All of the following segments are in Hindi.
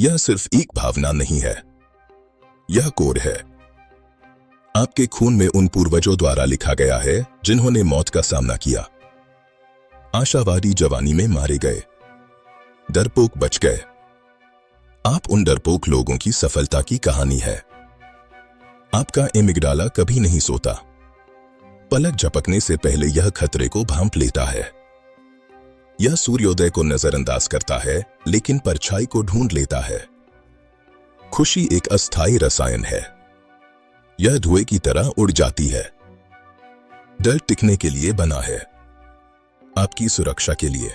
यह सिर्फ एक भावना नहीं है, यह कोड है। आपके खून में उन पूर्वजों द्वारा लिखा गया है जिन्होंने मौत का सामना किया, आशावादी जवानी में मारे गए, डरपोक बच गए। आप उन डरपोक लोगों की सफलता की कहानी है। आपका एमिगडाला कभी नहीं सोता। पलक झपकने से पहले यह खतरे को भांप लेता है। यह सूर्योदय को नजरअंदाज करता है लेकिन परछाई को ढूंढ लेता है। खुशी एक अस्थायी रसायन है। यह धुएं की तरह उड़ जाती है। डर टिकने के लिए बना है, आपकी सुरक्षा के लिए।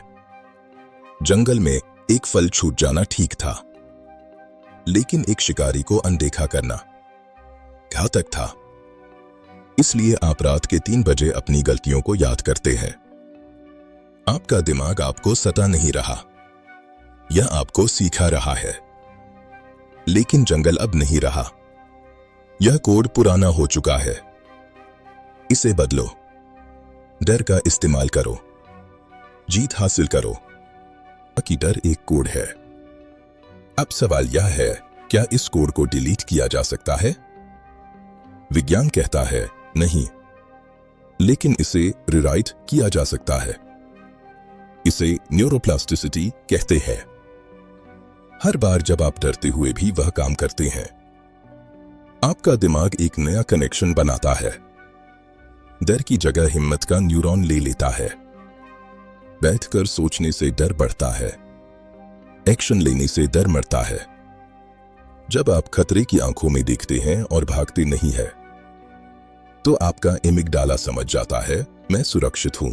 जंगल में एक फल छूट जाना ठीक था, लेकिन एक शिकारी को अनदेखा करना घातक था। इसलिए आप रात के 3 बजे अपनी गलतियों को याद करते हैं। आपका दिमाग आपको सता नहीं रहा, यह आपको सिखा रहा है। लेकिन जंगल अब नहीं रहा। यह कोड पुराना हो चुका है। इसे बदलो। डर का इस्तेमाल करो, जीत हासिल करो। कि डर एक कोड है। अब सवाल यह है, क्या इस कोड को डिलीट किया जा सकता है? विज्ञान कहता है नहीं, लेकिन इसे रिराइट किया जा सकता है। इसे न्यूरोप्लास्टिसिटी कहते हैं। हर बार जब आप डरते हुए भी वह काम करते हैं, आपका दिमाग एक नया कनेक्शन बनाता है। डर की जगह हिम्मत का न्यूरॉन ले लेता है। बैठकर सोचने से डर बढ़ता है, एक्शन लेने से डर मरता है। जब आप खतरे की आंखों में देखते हैं और भागते नहीं है, तो आपका एमिगडाला समझ जाता है, मैं सुरक्षित हूं।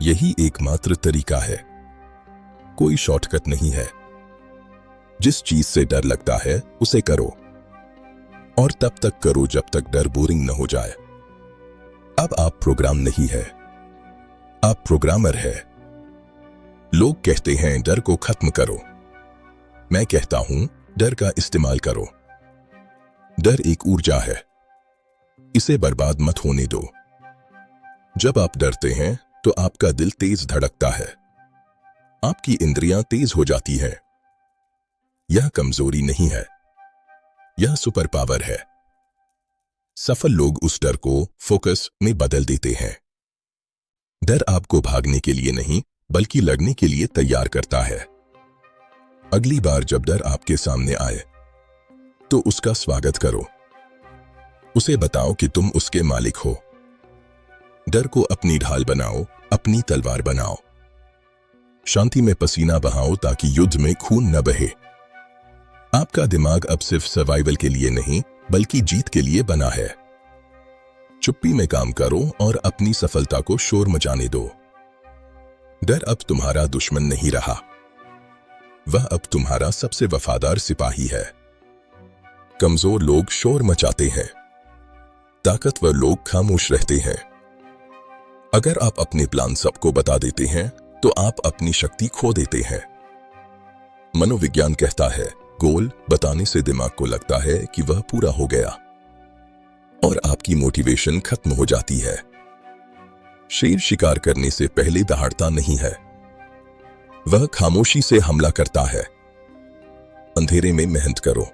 यही एकमात्र तरीका है। कोई शॉर्टकट नहीं है। जिस चीज से डर लगता है उसे करो, और तब तक करो जब तक डर बोरिंग न हो जाए। अब आप प्रोग्राम नहीं है, आप प्रोग्रामर है। लोग कहते हैं डर को खत्म करो। मैं कहता हूं डर का इस्तेमाल करो। डर एक ऊर्जा है, इसे बर्बाद मत होने दो। जब आप डरते हैं तो आपका दिल तेज धड़कता है, आपकी इंद्रियां तेज हो जाती हैं। यह कमजोरी नहीं है, यह सुपर पावर है। सफल लोग उस डर को फोकस में बदल देते हैं। डर आपको भागने के लिए नहीं, बल्कि लड़ने के लिए तैयार करता है। अगली बार जब डर आपके सामने आए, तो उसका स्वागत करो। उसे बताओ कि तुम उसके मालिक हो। डर को अपनी ढाल बनाओ, अपनी तलवार बनाओ। शांति में पसीना बहाओ ताकि युद्ध में खून न बहे। आपका दिमाग अब सिर्फ सर्वाइवल के लिए नहीं, बल्कि जीत के लिए बना है। चुप्पी में काम करो और अपनी सफलता को शोर मचाने दो। डर अब तुम्हारा दुश्मन नहीं रहा, वह अब तुम्हारा सबसे वफादार सिपाही है। कमजोर लोग शोर मचाते हैं, ताकतवर लोग खामोश रहते हैं। अगर आप अपने प्लान सबको बता देते हैं, तो आप अपनी शक्ति खो देते हैं। मनोविज्ञान कहता है, गोल बताने से दिमाग को लगता है कि वह पूरा हो गया, और आपकी मोटिवेशन खत्म हो जाती है। शेर शिकार करने से पहले दहाड़ता नहीं है, वह खामोशी से हमला करता है। अंधेरे में मेहनत करो।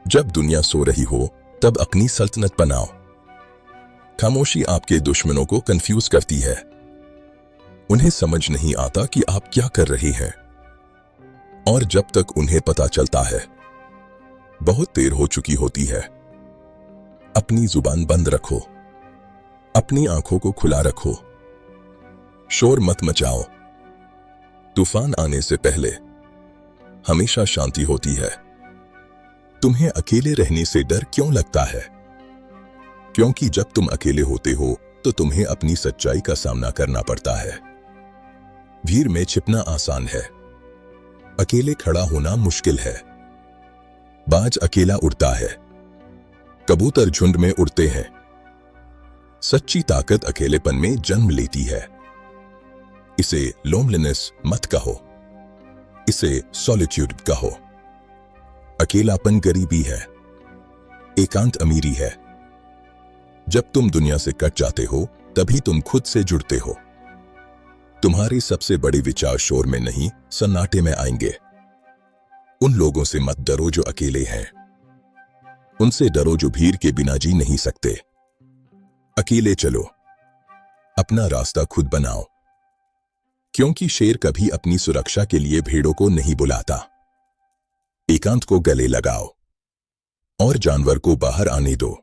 जब दुनिया सो रही हो, तब अपनी सल्तनत बनाओ। खामोशी आपके दुश्मनों को कंफ्यूज करती है। उन्हें समझ नहीं आता कि आप क्या कर रहे हैं, और जब तक उन्हें पता चलता है, बहुत देर हो चुकी होती है। अपनी जुबान बंद रखो, अपनी आंखों को खुला रखो। शोर मत मचाओ। तूफान आने से पहले हमेशा शांति होती है। तुम्हें अकेले रहने से डर क्यों लगता है? क्योंकि जब तुम अकेले होते हो तो तुम्हें अपनी सच्चाई का सामना करना पड़ता है। भीड़ में छिपना आसान है, अकेले खड़ा होना मुश्किल है। बाज अकेला उड़ता है, कबूतर झुंड में उड़ते हैं। सच्ची ताकत अकेलेपन में जन्म लेती है। इसे लोनलीनेस मत कहो, इसे सॉलिट्यूड कहो। अकेलापन गरीबी है, एकांत अमीरी है। जब तुम दुनिया से कट जाते हो, तभी तुम खुद से जुड़ते हो। तुम्हारे सबसे बड़े विचार शोर में नहीं, सन्नाटे में आएंगे। उन लोगों से मत डरो जो अकेले हैं। उनसे डरो जो भीड़ के बिना जी नहीं सकते। अकेले चलो, अपना रास्ता खुद बनाओ, क्योंकि शेर कभी अपनी सुरक्षा के लिए भेड़ों को नहीं बुलाता। एकांत को गले लगाओ और जानवर को बाहर आने दो।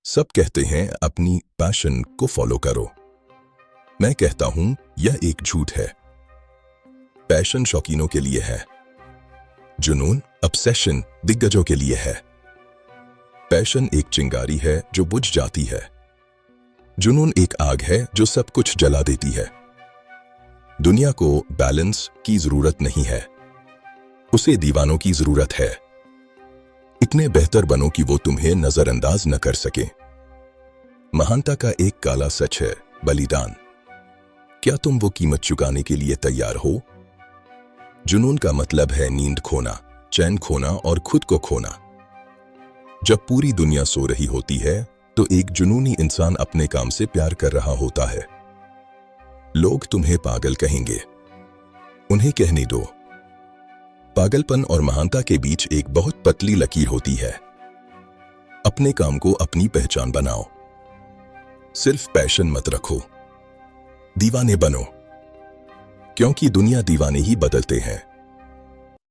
सब कहते हैं अपनी पैशन को फॉलो करो। मैं कहता हूं यह एक झूठ है। पैशन शौकीनों के लिए है, जुनून ऑब्सेशन दिग्गजों के लिए है। पैशन एक चिंगारी है जो बुझ जाती है, जुनून एक आग है जो सब कुछ जला देती है। दुनिया को बैलेंस की जरूरत नहीं है, उसे दीवानों की जरूरत है। इतने बेहतर बनो कि वो तुम्हें नजरअंदाज न कर सके। महानता का एक काला सच है, बलिदान। क्या तुम वो कीमत चुकाने के लिए तैयार हो? जुनून का मतलब है नींद खोना, चैन खोना और खुद को खोना। जब पूरी दुनिया सो रही होती है तो एक जुनूनी इंसान अपने काम से प्यार कर रहा होता है। लोग तुम्हें पागल कहेंगे, उन्हें कहने दो। पागलपन और महानता के बीच एक बहुत पतली लकीर होती है। अपने काम को अपनी पहचान बनाओ। सिर्फ पैशन मत रखो, दीवाने बनो, क्योंकि दुनिया दीवाने ही बदलते हैं।